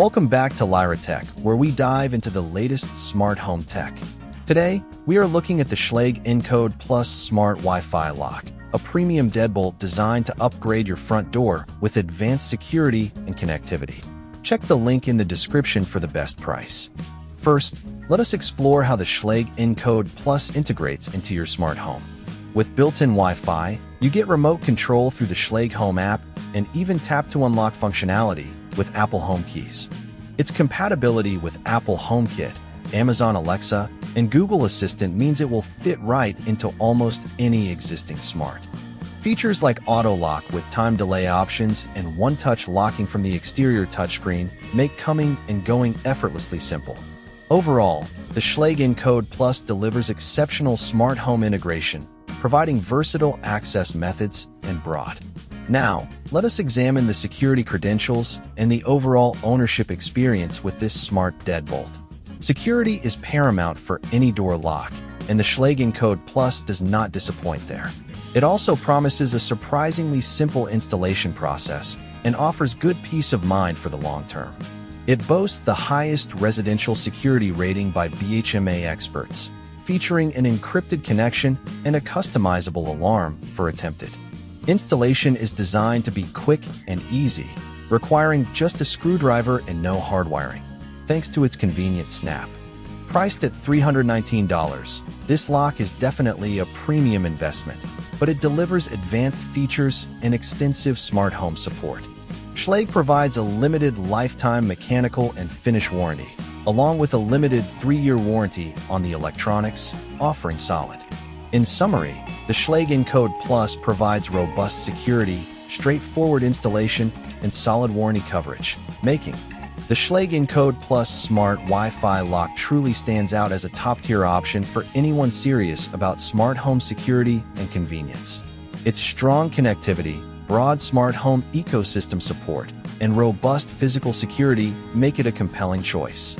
Welcome back to LyraTech, where we dive into the latest smart home tech. Today, we are looking at the Schlage Encode Plus Smart Wi-Fi Lock, a premium deadbolt designed to upgrade your front door with advanced security and connectivity. Check the link in the description for the best price. First, let us explore how the Schlage Encode Plus integrates into your smart home. With built-in Wi-Fi, you get remote control through the Schlage Home app and even tap-to-unlock functionality with Apple HomeKeys. Its compatibility with Apple HomeKit, Amazon Alexa, and Google Assistant means it will fit right into almost any existing smart. Features like auto lock with time delay options and one-touch locking from the exterior touchscreen make coming and going effortlessly simple. Overall, the Schlage Encode Plus delivers exceptional smart home integration, providing versatile access methods and broad. Now, let us examine the security credentials and the overall ownership experience with this smart deadbolt. Security is paramount for any door lock, and the Schlage Encode Plus does not disappoint there. It also promises a surprisingly simple installation process and offers good peace of mind for the long term. It boasts the highest residential security rating by BHMA experts, featuring an encrypted connection and a customizable alarm for attempted. Installation is designed to be quick and easy, requiring just a screwdriver and no hardwiring, thanks to its convenient snap. Priced at $319, this lock is definitely a premium investment, but it delivers advanced features and extensive smart home support. Schlage provides a limited lifetime mechanical and finish warranty, along with a limited 3-year warranty on the electronics, offering solid. In summary, the Schlage Encode Plus provides robust security, straightforward installation, and solid warranty coverage, making the Schlage Encode Plus Smart Wi-Fi Lock truly stands out as a top-tier option for anyone serious about smart home security and convenience. Its strong connectivity, broad smart home ecosystem support, and robust physical security make it a compelling choice.